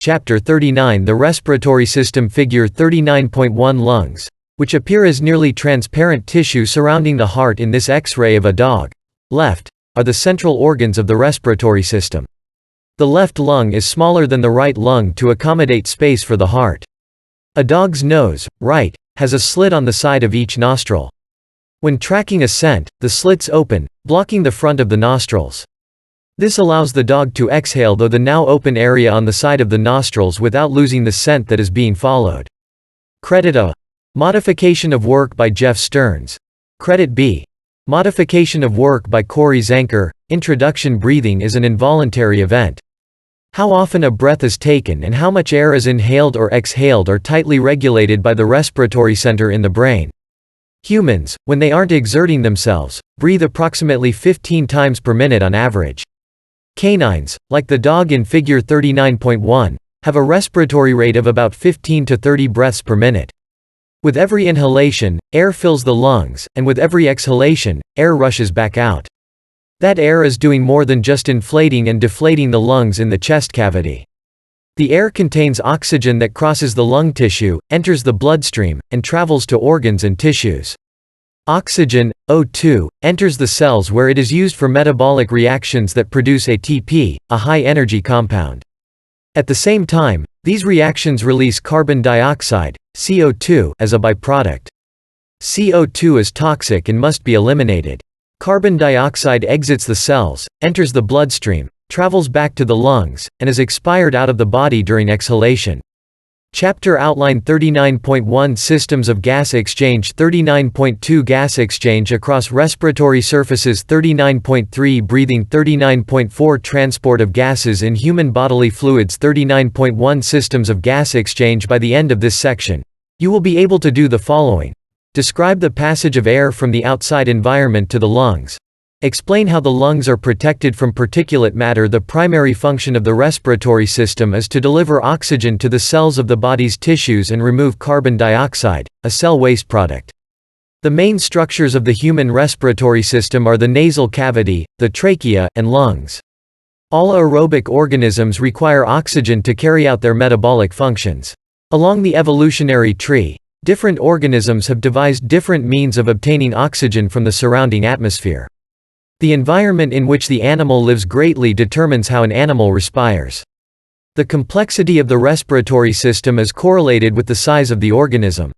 Chapter 39 The Respiratory System Figure 39.1 Lungs, which appear as nearly transparent tissue surrounding the heart in this X-ray of a dog. Left, are the central organs of the respiratory system. The left lung is smaller than the right lung to accommodate space for the heart. A dog's nose, right, has a slit on the side of each nostril. When tracking a scent, the slits open, blocking the front of the nostrils. This allows the dog to exhale through the now open area on the side of the nostrils without losing the scent that is being followed. Credit A. Modification of work by Jeff Stearns. Credit B. Modification of work by Corey Zanker. Introduction. Breathing is an involuntary event. How often a breath is taken and how much air is inhaled or exhaled are tightly regulated by the respiratory center in the brain. Humans, when they aren't exerting themselves, breathe approximately 15 times per minute on average. Canines, like the dog in Figure 39.1, have a respiratory rate of about 15 to 30 breaths per minute. With every inhalation, air fills the lungs, and with every exhalation, air rushes back out. That air is doing more than just inflating and deflating the lungs in the chest cavity. The air contains oxygen that crosses the lung tissue, enters the bloodstream, and travels to organs and tissues. Oxygen, O2, enters the cells where it is used for metabolic reactions that produce ATP, a high-energy compound. At the same time, these reactions release carbon dioxide, CO2, as a byproduct. CO2 is toxic and must be eliminated. Carbon dioxide exits the cells, enters the bloodstream, travels back to the lungs, and is expired out of the body during exhalation. Chapter Outline 39.1 Systems of Gas Exchange 39.2 Gas Exchange across respiratory surfaces 39.3 Breathing 39.4 Transport of gases in human bodily fluids 39.1 Systems of gas exchange. By the end of this section, you will be able to do the following. Describe the passage of air from the outside environment to the lungs. Explain how the lungs are protected from particulate matter. The primary function of the respiratory system is to deliver oxygen to the cells of the body's tissues and remove carbon dioxide, a cell waste product. The main structures of the human respiratory system are the nasal cavity, the trachea, and lungs. All aerobic organisms require oxygen to carry out their metabolic functions. Along the evolutionary tree, different organisms have devised different means of obtaining oxygen from the surrounding atmosphere. The environment in which the animal lives greatly determines how an animal respires. The complexity of the respiratory system is correlated with the size of the organism.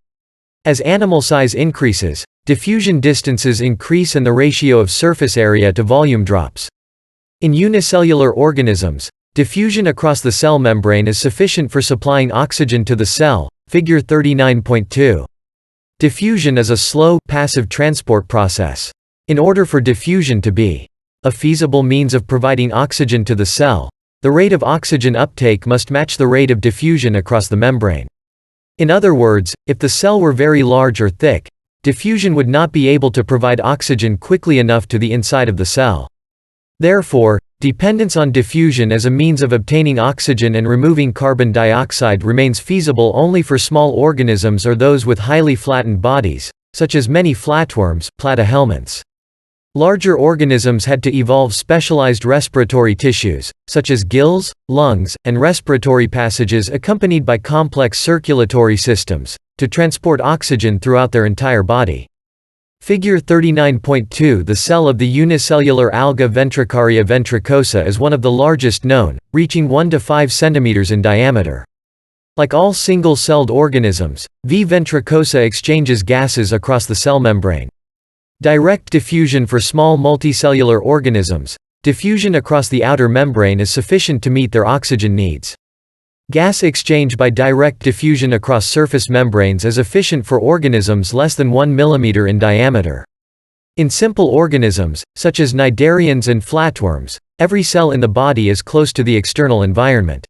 As animal size increases, diffusion distances increase and the ratio of surface area to volume drops. In unicellular organisms, diffusion across the cell membrane is sufficient for supplying oxygen to the cell. Figure 39.2. Diffusion is a slow, passive transport process. In order for diffusion to be a feasible means of providing oxygen to the cell, the rate of oxygen uptake must match the rate of diffusion across the membrane. In other words, if the cell were very large or thick, diffusion would not be able to provide oxygen quickly enough to the inside of the cell. Therefore, dependence on diffusion as a means of obtaining oxygen and removing carbon dioxide remains feasible only for small organisms or those with highly flattened bodies, such as many flatworms, platyhelminths. Larger organisms had to evolve specialized respiratory tissues, such as gills, lungs, and respiratory passages accompanied by complex circulatory systems, to transport oxygen throughout their entire body. Figure 39.2 The cell of the unicellular alga Ventricaria ventricosa is one of the largest known, reaching 1 to 5 cm in diameter. Like all single-celled organisms, V. ventricosa exchanges gases across the cell membrane. Direct diffusion for small multicellular organisms, diffusion across the outer membrane is sufficient to meet their oxygen needs. Gas exchange by direct diffusion across surface membranes is efficient for organisms less than 1 mm in diameter. In simple organisms, such as cnidarians and flatworms, every cell in the body is close to the external environment.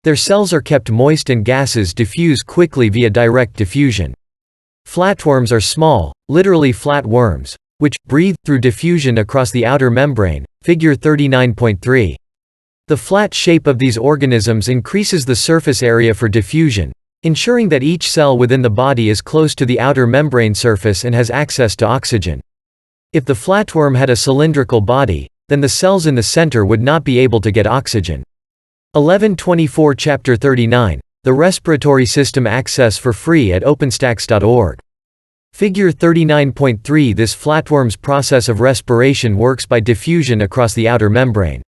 Their cells are kept moist and gases diffuse quickly via direct diffusion. Flatworms are small, literally flat worms, which breathe through diffusion across the outer membrane. Figure 39.3. The flat shape of these organisms increases the surface area for diffusion, ensuring that each cell within the body is close to the outer membrane surface and has access to oxygen. If the flatworm had a cylindrical body, then the cells in the center would not be able to get oxygen. 1124 Chapter 39, The Respiratory System access for free at OpenStax.org. Figure 39.3 This flatworm's process of respiration works by diffusion across the outer membrane.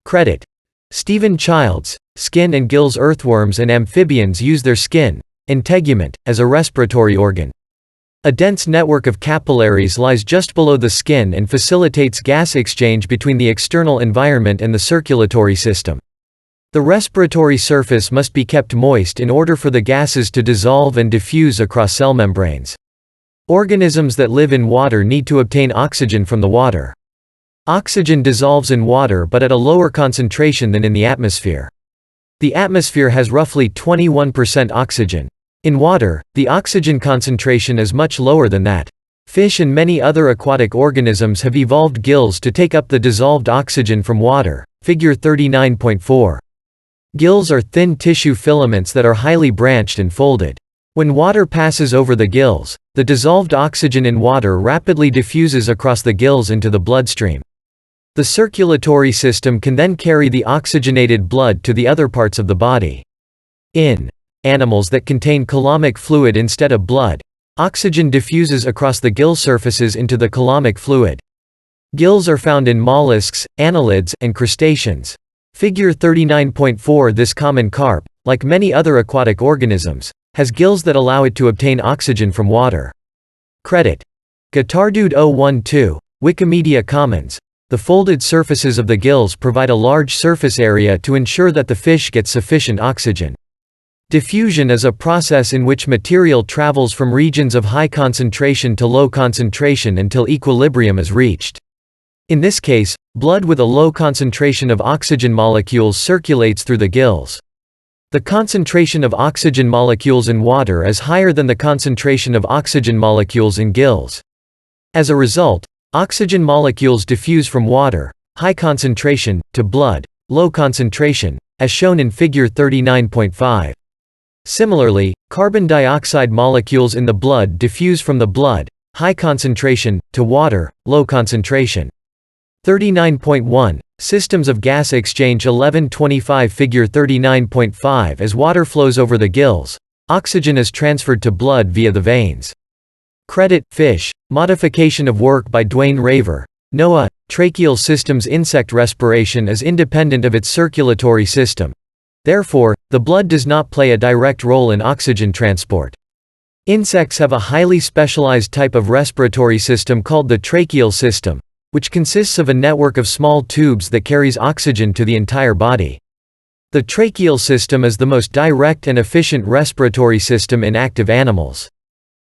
Credit: Stephen Childs. Skin and gills. Earthworms and amphibians use their skin, integument, as a respiratory organ. A dense network of capillaries lies just below the skin and facilitates gas exchange between the external environment and the circulatory system. The respiratory surface must be kept moist in order for the gases to dissolve and diffuse across cell membranes. Organisms that live in water need to obtain oxygen from the water. Oxygen dissolves in water but at a lower concentration than in the atmosphere. The atmosphere has roughly 21% oxygen. In water, the oxygen concentration is much lower than that. Fish and many other aquatic organisms have evolved gills to take up the dissolved oxygen from water. Figure 39.4. Gills are thin tissue filaments that are highly branched and folded. When water passes over the gills, the dissolved oxygen in water rapidly diffuses across the gills into the bloodstream. The circulatory system can then carry the oxygenated blood to the other parts of the body. In animals that contain coulombic fluid instead of blood, oxygen diffuses across the gill surfaces into the coulombic fluid. Gills are found in mollusks, annelids, and crustaceans. Figure 39.4 This common carp, like many other aquatic organisms, has gills that allow it to obtain oxygen from water. Credit: Guitardude012, Wikimedia Commons. The folded surfaces of the gills provide a large surface area to ensure that the fish gets sufficient oxygen. Diffusion is a process in which material travels from regions of high concentration to low concentration until equilibrium is reached. In this case, blood with a low concentration of oxygen molecules circulates through the gills. The concentration of oxygen molecules in water is higher than the concentration of oxygen molecules in gills. As a result, oxygen molecules diffuse from water, high concentration, to blood, low concentration, as shown in Figure 39.5. Similarly, carbon dioxide molecules in the blood diffuse from the blood, high concentration, to water, low concentration. 39.1. Systems of gas exchange. 1125 Figure 39.5 As water flows over the gills, oxygen is transferred to blood via the veins. Credit: Fish. Modification of work by Dwayne Raver. NOAA. Tracheal systems. Insect respiration is independent of its circulatory system. Therefore, the blood does not play a direct role in oxygen transport. Insects have a highly specialized type of respiratory system called the tracheal system, which consists of a network of small tubes that carries oxygen to the entire body. The tracheal system is the most direct and efficient respiratory system in active animals.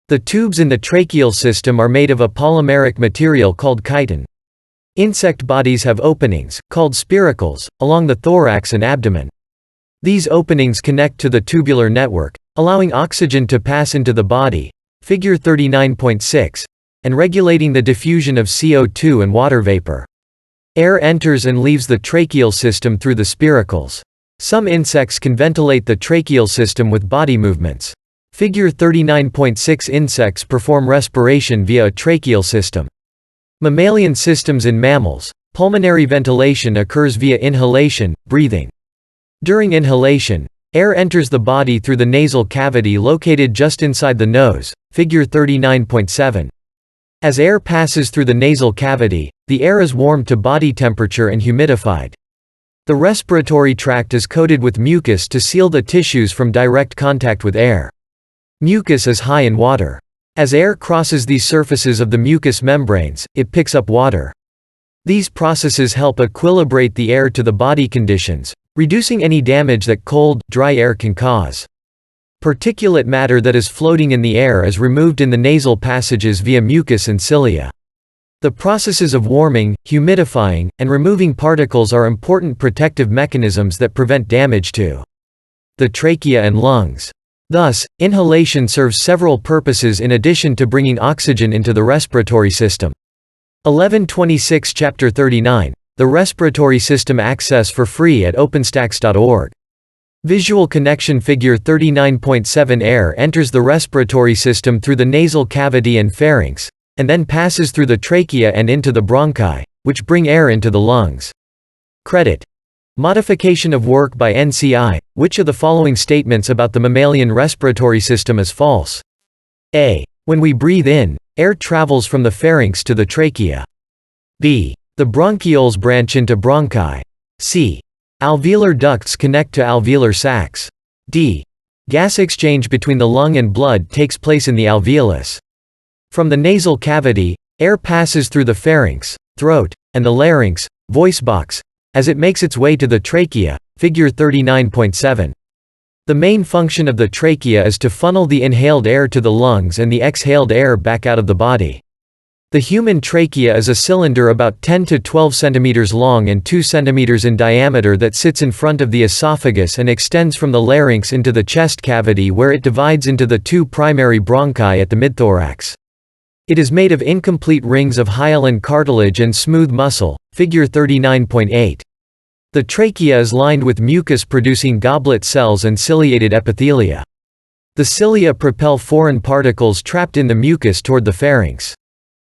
The tubes in the tracheal system are made of a polymeric material called chitin. Insect bodies have openings, called spiracles, along the thorax and abdomen. These openings connect to the tubular network, allowing oxygen to pass into the body, Figure 39.6, and regulating the diffusion of CO2 and water vapor. Air enters and leaves the tracheal system through the spiracles. Some insects can ventilate the tracheal system with body movements. Figure 39.6 Insects perform respiration via a tracheal system. Mammalian systems. In mammals, pulmonary ventilation occurs via inhalation, breathing. During inhalation, air enters the body through the nasal cavity located just inside the nose, Figure 39.7. As air passes through the nasal cavity, the air is warmed to body temperature and humidified. The respiratory tract is coated with mucus to seal the tissues from direct contact with air. Mucus is high in water. As air crosses these surfaces of the mucous membranes, it picks up water. These processes help equilibrate the air to the body conditions, reducing any damage that cold, dry air can cause. Particulate matter that is floating in the air is removed in the nasal passages via mucus and cilia. The processes of warming, humidifying, and removing particles are important protective mechanisms that prevent damage to the trachea and lungs. Thus, inhalation serves several purposes in addition to bringing oxygen into the respiratory system. 1126 Chapter 39, The Respiratory System access for free at OpenStax.org. Visual connection. Figure 39.7 Air enters the respiratory system through the nasal cavity and pharynx, and then passes through the trachea and into the bronchi, which bring air into the lungs. Credit: Modification of work by NCI. Which of the following statements about the mammalian respiratory system is false? A. When we breathe in, air travels from the pharynx to the trachea. B. The bronchioles branch into bronchi. C. Alveolar ducts connect to alveolar sacs. D. Gas exchange between the lung and blood takes place in the alveolus. From the nasal cavity, air passes through the pharynx, throat, and the larynx, voice box, as it makes its way to the trachea, figure 39.7. The main function of the trachea is to funnel the inhaled air to the lungs and the exhaled air back out of the body. The human trachea is a cylinder about 10 to 12 centimeters long and 2 centimeters in diameter that sits in front of the esophagus and extends from the larynx into the chest cavity where it divides into the two primary bronchi at the midthorax. It is made of incomplete rings of hyaline cartilage and smooth muscle, figure 39.8. The trachea is lined with mucus-producing goblet cells and ciliated epithelia. The cilia propel foreign particles trapped in the mucus toward the pharynx.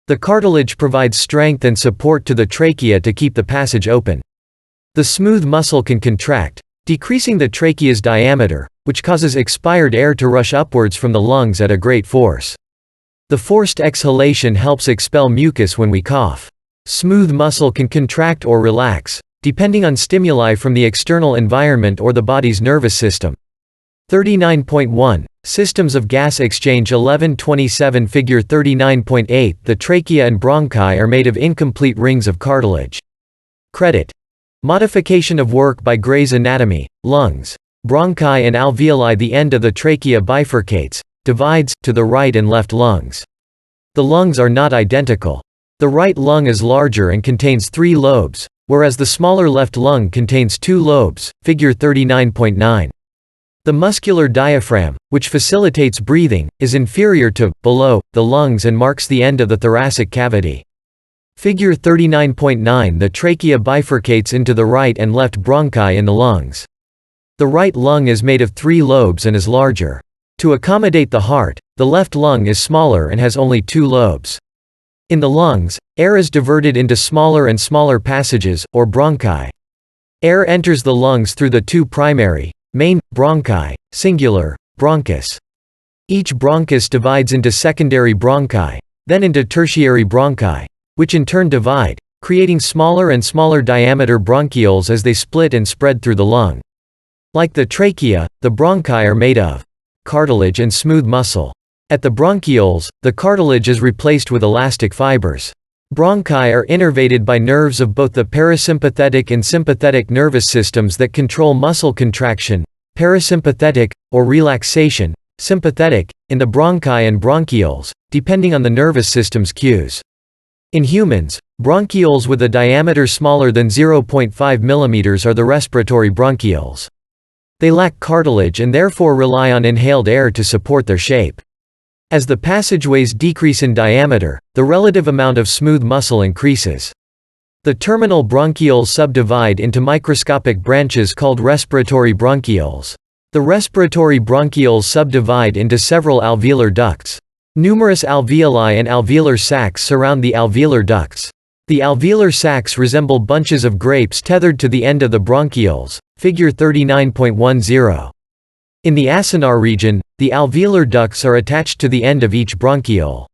The cartilage provides strength and support to the trachea to keep the passage open. The smooth muscle can contract, decreasing the trachea's diameter, which causes expired air to rush upwards from the lungs at a great force. The forced exhalation helps expel mucus when we cough. Smooth muscle can contract or relax, depending on stimuli from the external environment or the body's nervous system. 39.1. Systems of gas exchange 1127 figure 39.8. The trachea and bronchi are made of incomplete rings of cartilage. Credit. Modification of work by Gray's Anatomy, lungs, bronchi and alveoli. The end of the trachea bifurcates, divides, to the right and left lungs. The lungs are not identical. The right lung is larger and contains 3 lobes, whereas the smaller left lung contains 2 lobes, figure 39.9. The muscular diaphragm, which facilitates breathing, is inferior to, below, the lungs and marks the end of the thoracic cavity. Figure 39.9. The trachea bifurcates into the right and left bronchi in the lungs. The right lung is made of 3 lobes and is larger. To accommodate the heart, the left lung is smaller and has only 2 lobes. In the lungs, air is diverted into smaller and smaller passages, or bronchi. Air enters the lungs through the 2 primary, main, bronchi, singular, bronchus. Each bronchus divides into secondary bronchi, then into tertiary bronchi, which in turn divide, creating smaller and smaller diameter bronchioles as they split and spread through the lung. Like the trachea, the bronchi are made of cartilage and smooth muscle. At the bronchioles, the cartilage is replaced with elastic fibers. Bronchi are innervated by nerves of both the parasympathetic and sympathetic nervous systems that control muscle contraction, parasympathetic, or relaxation, sympathetic, in the bronchi and bronchioles, depending on the nervous system's cues. In humans, bronchioles with a diameter smaller than 0.5 mm are the respiratory bronchioles. They lack cartilage and therefore rely on inhaled air to support their shape. As the passageways decrease in diameter, the relative amount of smooth muscle increases. The terminal bronchioles subdivide into microscopic branches called respiratory bronchioles. The respiratory bronchioles subdivide into several alveolar ducts. Numerous alveoli and alveolar sacs surround the alveolar ducts. The alveolar sacs resemble bunches of grapes tethered to the end of the bronchioles, figure 39.10. In the acinar region, the alveolar ducts are attached to the end of each bronchiole.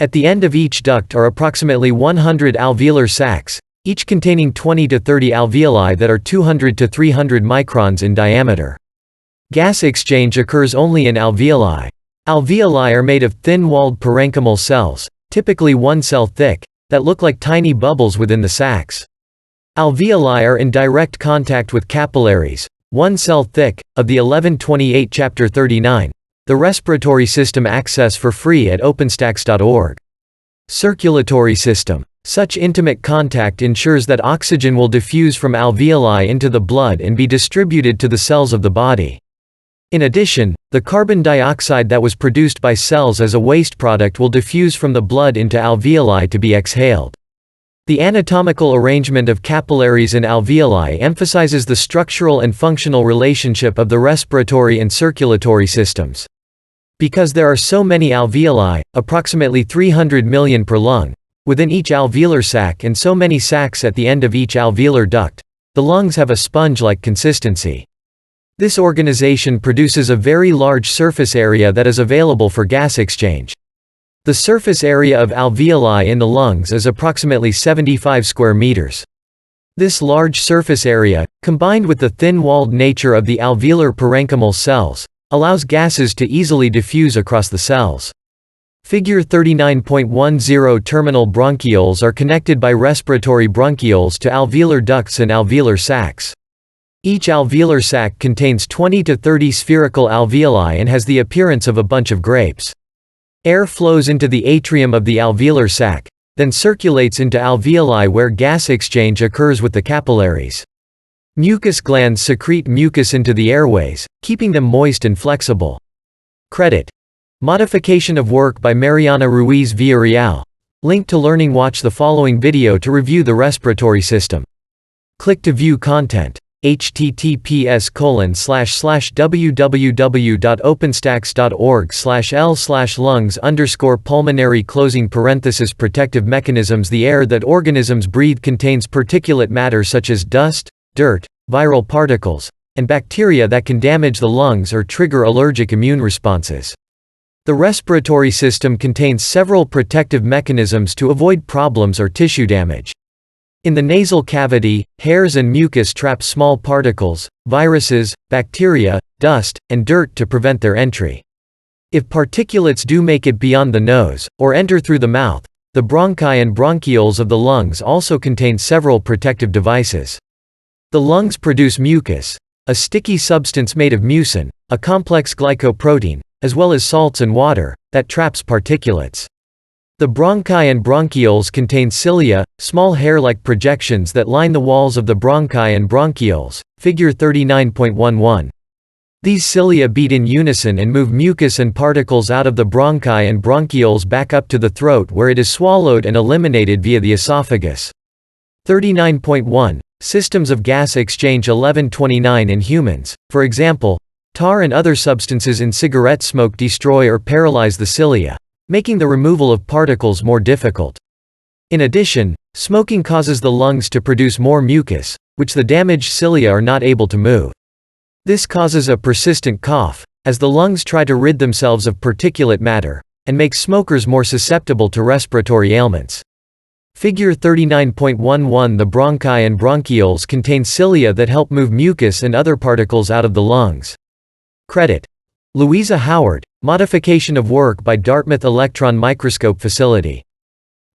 At the end of each duct are approximately 100 alveolar sacs, each containing 20 to 30 alveoli that are 200 to 300 microns in diameter. Gas exchange occurs only in alveoli. Alveoli are made of thin-walled parenchymal cells, typically 1 cell thick, that look like tiny bubbles within the sacs. Alveoli are in direct contact with capillaries, 1 cell thick, of the 1128 Chapter 39, the respiratory system. Access for free at openstax.org. Circulatory system. Such intimate contact ensures that oxygen will diffuse from alveoli into the blood and be distributed to the cells of the body. In addition, the carbon dioxide that was produced by cells as a waste product will diffuse from the blood into alveoli to be exhaled. The anatomical arrangement of capillaries and alveoli emphasizes the structural and functional relationship of the respiratory and circulatory systems. Because there are so many alveoli, approximately 300 million per lung, within each alveolar sac and so many sacs at the end of each alveolar duct, The lungs have a sponge-like consistency. This organization produces a very large surface area that is available for gas exchange. The surface area of alveoli in the lungs is approximately 75 square meters. This large surface area, combined with the thin-walled nature of the alveolar parenchymal cells, allows gases to easily diffuse across the cells. Figure 39.10 terminal bronchioles are connected by respiratory bronchioles to alveolar ducts and alveolar sacs. Each alveolar sac contains 20 to 30 spherical alveoli and has the appearance of a bunch of grapes. Air flows into the atrium of the alveolar sac, then circulates into alveoli where gas exchange occurs with the capillaries. Mucus glands secrete mucus into the airways, keeping them moist and flexible. Credit: Modification of work by Mariana Ruiz Villarreal. Link to learning. Watch the following video to review the respiratory system. Click to view content. https://www.openstax.org/l/lungs_pulmonary (protective mechanisms). The air that organisms breathe contains particulate matter such as dust, dirt, viral particles, and bacteria that can damage the lungs or trigger allergic immune responses. The respiratory system contains several protective mechanisms to avoid problems or tissue damage. In the nasal cavity, hairs and mucus trap small particles, viruses, bacteria, dust, and dirt to prevent their entry. If particulates do make it beyond the nose, or enter through the mouth, the bronchi and bronchioles of the lungs also contain several protective devices. The lungs produce mucus, a sticky substance made of mucin, a complex glycoprotein, as well as salts and water, that traps particulates. The bronchi and bronchioles contain cilia, small hair-like projections that line the walls of the bronchi and bronchioles, figure 39.11. These cilia beat in unison and move mucus and particles out of the bronchi and bronchioles back up to the throat where it is swallowed and eliminated via the esophagus. 39.1. Systems of gas exchange. 1129 in humans, for example, tar and other substances in cigarette smoke destroy or paralyze the cilia, making the removal of particles more difficult. In addition, smoking causes the lungs to produce more mucus, which the damaged cilia are not able to move. This causes a persistent cough, as the lungs try to rid themselves of particulate matter, and makes smokers more susceptible to respiratory ailments. Figure 39.11. The bronchi and bronchioles contain cilia that help move mucus and other particles out of the lungs. Credit: Louisa Howard. Modification of work by Dartmouth Electron Microscope Facility.